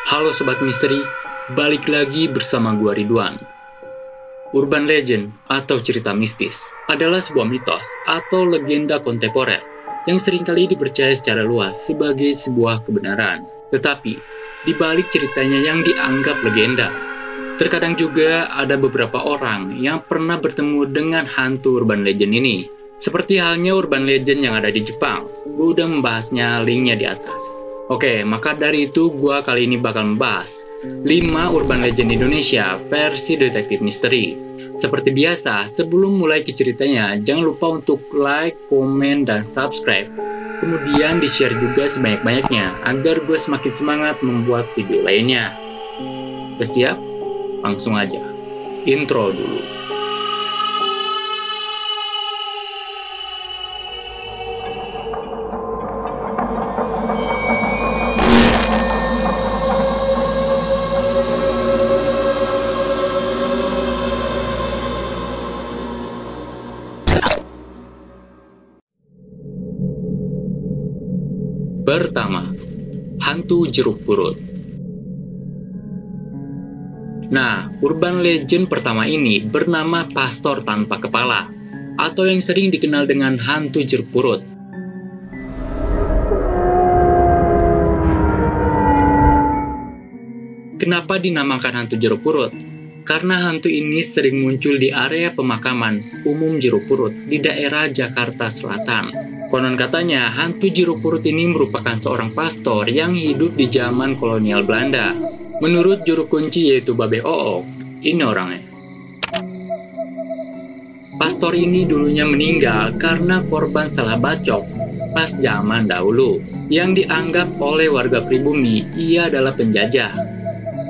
Halo Sobat Misteri, balik lagi bersama gua Ridwan. Urban legend atau cerita mistis adalah sebuah mitos atau legenda kontemporer yang seringkali dipercaya secara luas sebagai sebuah kebenaran. Tetapi, di balik ceritanya yang dianggap legenda, terkadang juga ada beberapa orang yang pernah bertemu dengan hantu urban legend ini. Seperti halnya urban legend yang ada di Jepang, gue udah membahasnya, linknya di atas. Oke, maka dari itu gue kali ini bakal membahas 5 urban legend Indonesia versi detektif misteri. Seperti biasa, sebelum mulai ke ceritanya, jangan lupa untuk like, komen, dan subscribe. Kemudian di-share juga sebanyak-banyaknya, agar gue semakin semangat membuat video lainnya. Udah siap? Langsung aja. Intro dulu. Pertama, hantu jeruk purut. Nah, urban legend pertama ini bernama pastor tanpa kepala, atau yang sering dikenal dengan hantu jeruk purut. Kenapa dinamakan hantu jeruk purut? Karena hantu ini sering muncul di area pemakaman umum jeruk purut di daerah Jakarta Selatan. Konon katanya, hantu jeruk purut ini merupakan seorang pastor yang hidup di zaman kolonial Belanda. Menurut juru kunci yaitu Babe Ook, ini orangnya. Pastor ini dulunya meninggal karena korban salah bacok pas zaman dahulu, yang dianggap oleh warga pribumi ia adalah penjajah.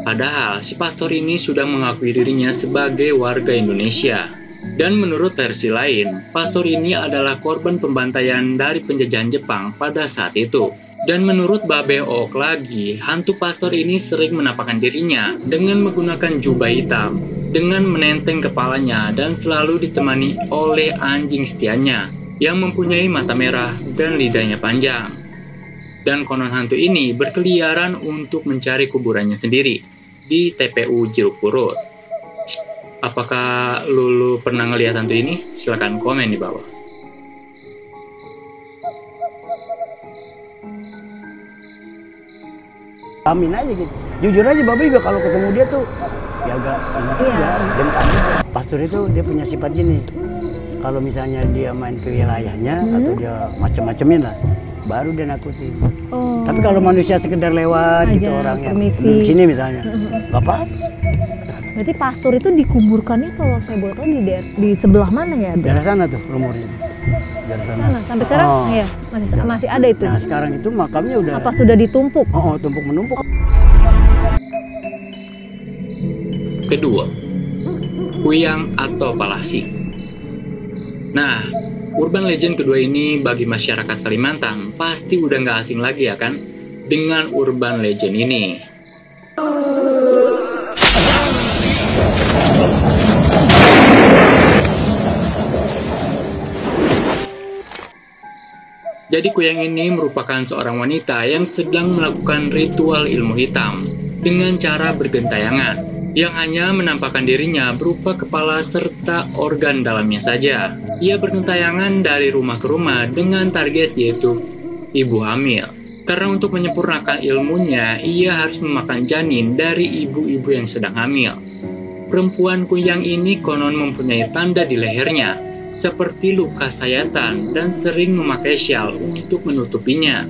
Padahal si pastor ini sudah mengakui dirinya sebagai warga Indonesia. Dan menurut versi lain, pastor ini adalah korban pembantaian dari penjajahan Jepang pada saat itu. Dan menurut Babe Ook lagi, hantu pastor ini sering menampakkan dirinya dengan menggunakan jubah hitam, dengan menenteng kepalanya dan selalu ditemani oleh anjing setianya yang mempunyai mata merah dan lidahnya panjang. Dan konon hantu ini berkeliaran untuk mencari kuburannya sendiri di TPU Jeruk Purut. Apakah lu pernah ngelihat hantu ini? Silahkan komen di bawah. Amin aja gitu. Jujur aja Babe juga kalau ketemu dia tuh ya agak gentar. Pastor itu dia punya sifat gini. Kalau misalnya dia main ke wilayahnya atau dia macam-macamin lah, baru dia nakutin. Tapi kalau manusia sekedar lewat gitu orangnya, di sini misalnya, Bapak. Berarti pastor itu dikuburkannya kalau saya boleh tahu di sebelah mana ya? Daerah sana tuh rumornya. Daerah sana. Sampai sekarang ya masih ada itu. Nah, sekarang itu makamnya udah. Apa sudah ditumpuk? Tumpuk menumpuk. Kedua, kuyang atau palasi. Nah, urban legend kedua ini bagi masyarakat Kalimantan pasti udah nggak asing lagi ya kan dengan urban legend ini. Jadi kuyang ini merupakan seorang wanita yang sedang melakukan ritual ilmu hitam dengan cara bergentayangan yang hanya menampakkan dirinya berupa kepala serta organ dalamnya saja. Ia bergentayangan dari rumah ke rumah dengan target yaitu ibu hamil. Karena untuk menyempurnakan ilmunya, ia harus memakan janin dari ibu-ibu yang sedang hamil. Perempuan kuyang ini konon mempunyai tanda di lehernya, seperti luka sayatan dan sering memakai syal untuk menutupinya.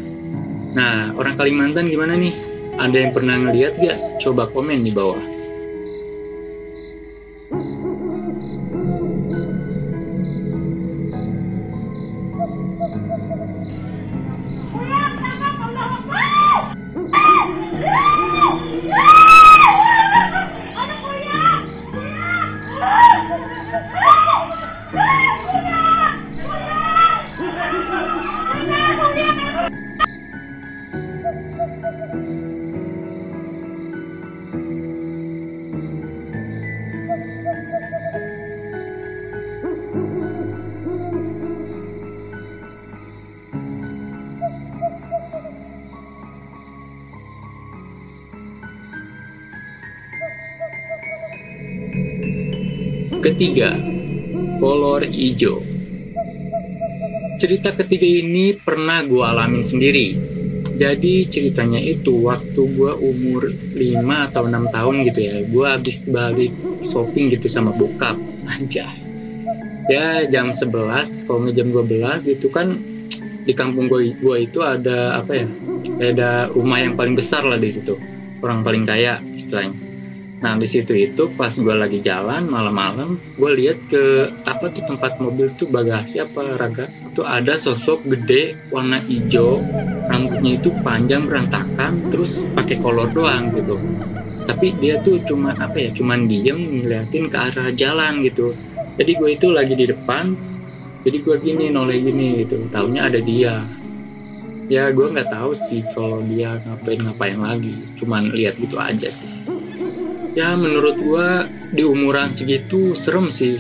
Nah, orang Kalimantan gimana nih? Ada yang pernah ngeliat gak? Coba komen di bawah. Ketiga, kolor hijau. Cerita ketiga ini pernah gue alamin sendiri. Jadi ceritanya itu waktu gue umur 5 atau 6 tahun gitu ya. Gue habis balik shopping gitu sama bokap. Anjas. Ya jam 11, kalau nggak jam 12 gitu kan. Di kampung gue itu ada apa ya? Ada rumah yang paling besar lah di situ. Orang paling kaya istilahnya. Nah di situ itu pas gue lagi jalan malam-malam, gue lihat ke apa tuh tempat mobil tuh bagasi apa raga, itu ada sosok gede warna hijau, rambutnya itu panjang berantakan, terus pakai kolor doang gitu. Tapi dia tuh cuman apa ya, cuman diem ngeliatin ke arah jalan gitu. Jadi gue itu lagi di depan, jadi gue gini noleh gini gitu, taunya ada dia. Ya gue nggak tahu sih kalau dia ngapain lagi, cuman lihat gitu aja sih. Ya menurut gua di umuran segitu serem sih.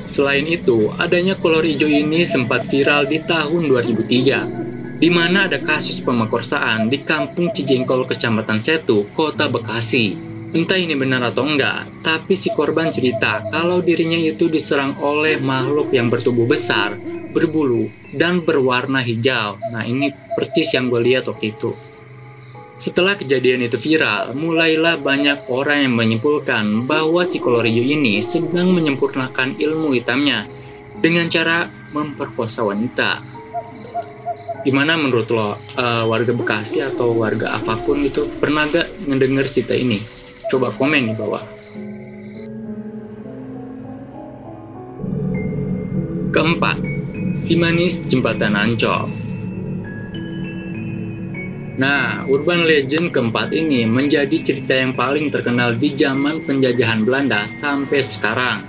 Selain itu, adanya kolor hijau ini sempat viral di tahun 2003, di mana ada kasus pemerkosaan di Kampung Cijengkol, Kecamatan Setu, Kota Bekasi. Entah ini benar atau enggak, tapi si korban cerita kalau dirinya itu diserang oleh makhluk yang bertubuh besar, berbulu, dan berwarna hijau. Nah ini persis yang gue lihat waktu itu. Setelah kejadian itu viral, mulailah banyak orang yang menyimpulkan bahwa si kolor hijau ini sedang menyempurnakan ilmu hitamnya dengan cara memperkosa wanita. Gimana menurut lo, warga Bekasi atau warga apapun itu pernah gak ngedenger cerita ini? Coba komen di bawah. Keempat, si manis jembatan Ancol. Nah, urban legend keempat ini menjadi cerita yang paling terkenal di zaman penjajahan Belanda sampai sekarang.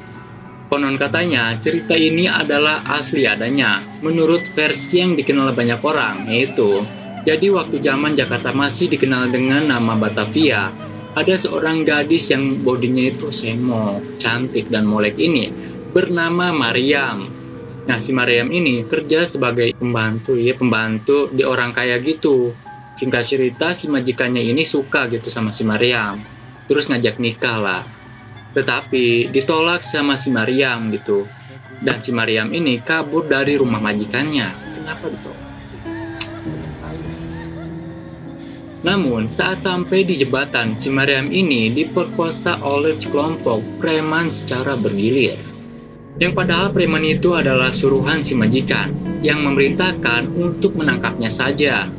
Konon katanya, cerita ini adalah asli adanya, menurut versi yang dikenal banyak orang, yaitu, jadi waktu zaman Jakarta masih dikenal dengan nama Batavia, ada seorang gadis yang bodinya itu semok, cantik dan molek ini, bernama Mariam. Nah, si Mariam ini kerja sebagai pembantu di orang kaya gitu. Singkat cerita, si majikannya ini suka gitu sama si Mariam, terus ngajak nikah lah. Tetapi ditolak sama si Mariam gitu. Dan si Mariam ini kabur dari rumah majikannya. Kenapa ditolak? Namun, saat sampai di jembatan, si Mariam ini diperkosa oleh sekelompok preman secara bergilir. Yang padahal preman itu adalah suruhan si majikan yang memerintahkan untuk menangkapnya saja.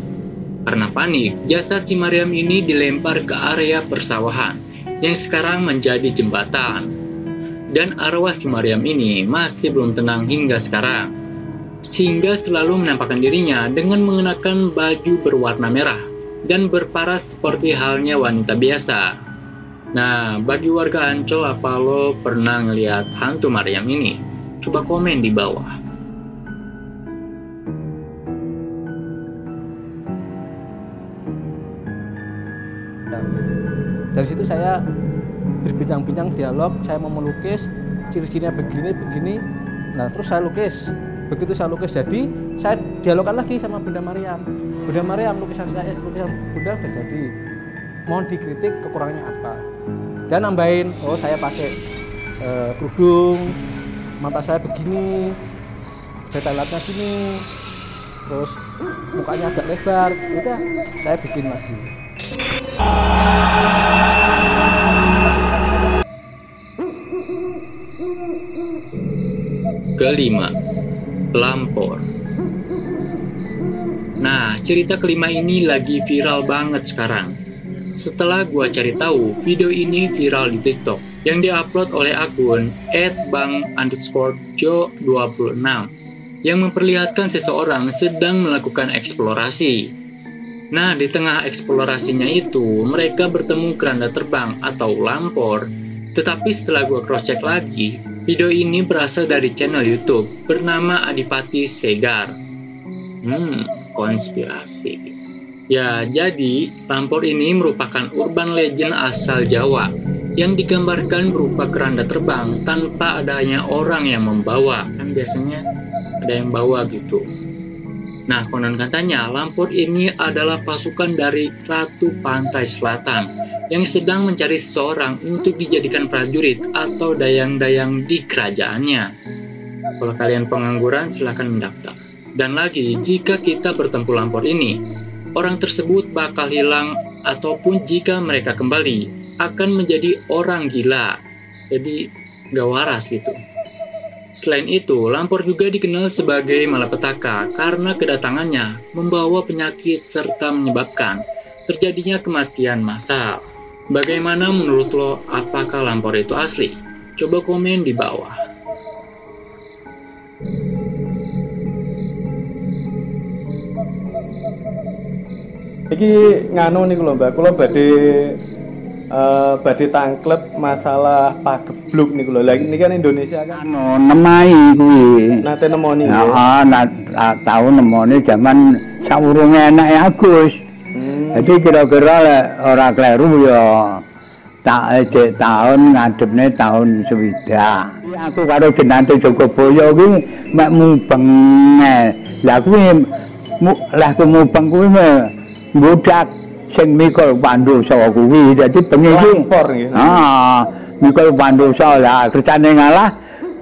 Karena panik, jasad si Mariam ini dilempar ke area persawahan yang sekarang menjadi jembatan. Dan arwah si Mariam ini masih belum tenang hingga sekarang, sehingga selalu menampakkan dirinya dengan mengenakan baju berwarna merah dan berparas seperti halnya wanita biasa. Nah, bagi warga Ancol, apa lo pernah ngelihat hantu Mariam ini? Coba komen di bawah. Dari situ saya berbincang-bincang dialog, saya mau melukis, ciri-cirinya begini. Nah, terus saya lukis. Begitu saya lukis jadi, saya dialogkan lagi sama Bunda Mariam. Bunda Mariam, lukisan Bunda udah jadi. Mohon dikritik kekurangannya apa. Dan nambahin, oh saya pakai kerudung, mata saya begini, jatalatnya sini, terus mukanya agak lebar. Udah, saya bikin lagi. Kelima, Lampor. Nah, cerita kelima ini lagi viral banget sekarang. Setelah gua cari tahu, video ini viral di TikTok yang diupload oleh akun @bang_jo26 yang memperlihatkan seseorang sedang melakukan eksplorasi. Nah, di tengah eksplorasinya itu, mereka bertemu keranda terbang atau lampor. Tetapi setelah gue cross-check lagi, video ini berasal dari channel YouTube bernama Adipati Segar. Konspirasi. Ya, jadi lampor ini merupakan urban legend asal Jawa yang digambarkan berupa keranda terbang tanpa adanya orang yang membawa. Kan biasanya ada yang bawa gitu. Nah, konon katanya Lampor ini adalah pasukan dari Ratu Pantai Selatan yang sedang mencari seseorang untuk dijadikan prajurit atau dayang-dayang di kerajaannya. Kalau kalian pengangguran, silakan mendaftar. Dan lagi, jika kita bertempur Lampor ini, orang tersebut bakal hilang ataupun jika mereka kembali, akan menjadi orang gila. Jadi, gak waras gitu. Selain itu, Lampor juga dikenal sebagai malapetaka karena kedatangannya membawa penyakit serta menyebabkan terjadinya kematian massal. Bagaimana menurut lo, apakah Lampor itu asli? Coba komen di bawah. Iki nganu niku lho Mbak, kula badhe tangklet masalah pagebluk niku lho. Lah niki kan Indonesia kan Nemai kuwi. nate nemoni nggih. Heeh, tau nemoni jaman sawurunge enake Agus. Jadi kira-kira ora kleru ya cek tahun ngadepne tahun swidak. Aku karo jenante Jogobaya kuwi mek mubeng. Lah kuwi mubeng kuwi budak sing Mikul Pandosa kuwi dadi bengi iki. Mikul Pandosa lah kerjane ngalah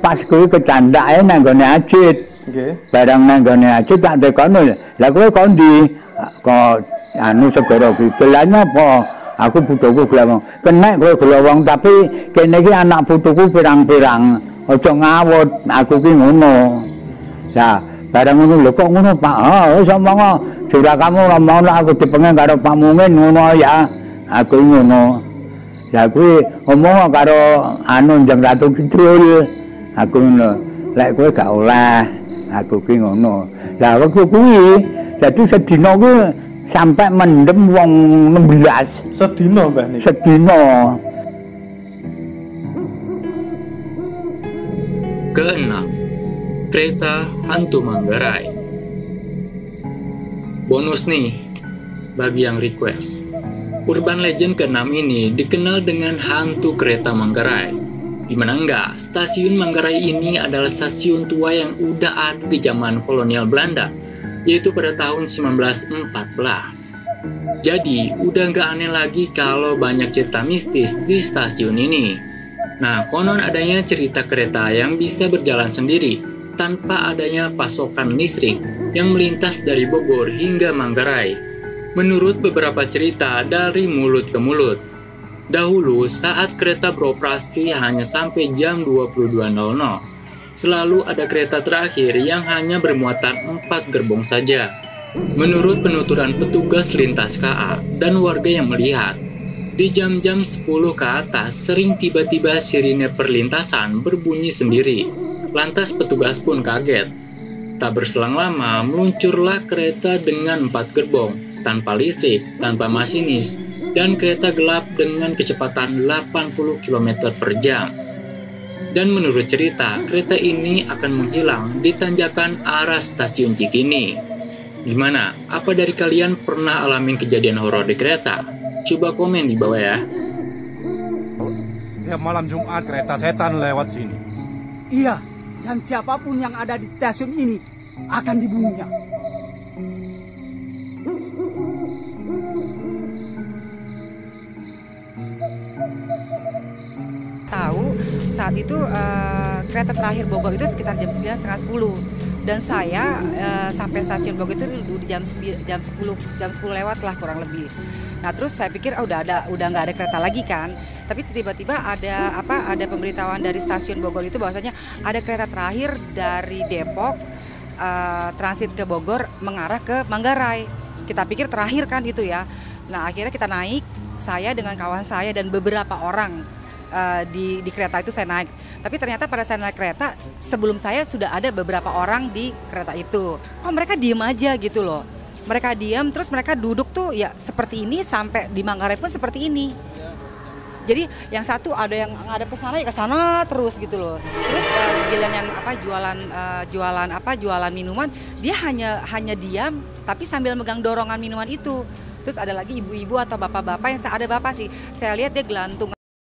pas kuwi kecandake nang gone Ajit. Nggih. Barang nang gone Ajit tak tekono. Lah kowe kondi kok anu segara kidul apa? Aku putuku gelawang. Kenek kowe gelawang tapi kene iki anak putuku pirang-pirang. Aja ngawut, aku ki ngono. Lah barang ngono lho kok ngono Pak. Wis omong jura kamu ngomong aku dipengen karo Pak Mumin ngono ya. Aku ngono. Lah kuwi ngomong karo anu Njeng Ratu Kidul. Aku ngono. Lek kowe gak oleh, aku ki ngono. Lah wektu kuwi dadi sedina kuwi sampai mendem wong 16. Sedina Mbah niki. Sedina. Keenam, kereta hantu Manggarai. Bonus nih, bagi yang request. Urban Legend ke-6 ini dikenal dengan hantu kereta Manggarai. Dimana enggak, stasiun Manggarai ini adalah stasiun tua yang udah ada di zaman kolonial Belanda, yaitu pada tahun 1914. Jadi, udah nggak aneh lagi kalau banyak cerita mistis di stasiun ini. Nah, konon adanya cerita kereta yang bisa berjalan sendiri tanpa adanya pasokan listrik yang melintas dari Bogor hingga Manggarai. Menurut beberapa cerita dari mulut ke mulut, dahulu saat kereta beroperasi hanya sampai jam 22.00, selalu ada kereta terakhir yang hanya bermuatan 4 gerbong saja. Menurut penuturan petugas lintas KA dan warga yang melihat, di jam-jam 10 ke atas sering tiba-tiba sirine perlintasan berbunyi sendiri. Lantas petugas pun kaget. Tak berselang lama meluncurlah kereta dengan 4 gerbong, tanpa listrik, tanpa masinis, dan kereta gelap dengan kecepatan 80 km per jam. Dan menurut cerita, kereta ini akan menghilang di tanjakan arah stasiun Cikini. Gimana? Apa dari kalian pernah alamin kejadian horor di kereta? Coba komen di bawah ya. Setiap malam Jumat kereta setan lewat sini. Iya, dan siapapun yang ada di stasiun ini akan dibunuhnya. Tahu saat itu kereta terakhir Bogor itu sekitar jam 9, setengah 10. Dan saya sampai stasiun Bogor itu di jam 10 lewat lah kurang lebih. Nah terus saya pikir udah nggak ada kereta lagi kan. Tapi tiba-tiba ada pemberitahuan dari stasiun Bogor itu bahwasanya ada kereta terakhir dari Depok transit ke Bogor mengarah ke Manggarai. Kita pikir terakhir kan itu ya. Nah akhirnya kita naik, saya dengan kawan saya dan beberapa orang di kereta itu saya naik. Tapi ternyata pada saya naik kereta, sebelum saya sudah ada beberapa orang di kereta itu. Kok mereka diem aja gitu loh. Mereka diam, terus mereka duduk tuh ya seperti ini sampai di Manggarai pun seperti ini. Jadi yang satu ada yang ngadep ke sana ya ke sana terus gitu loh. Terus giliran yang jualan minuman, dia hanya diam tapi sambil megang dorongan minuman itu. Terus ada lagi ibu-ibu atau bapak-bapak yang ada bapak sih. Saya lihat dia gelantung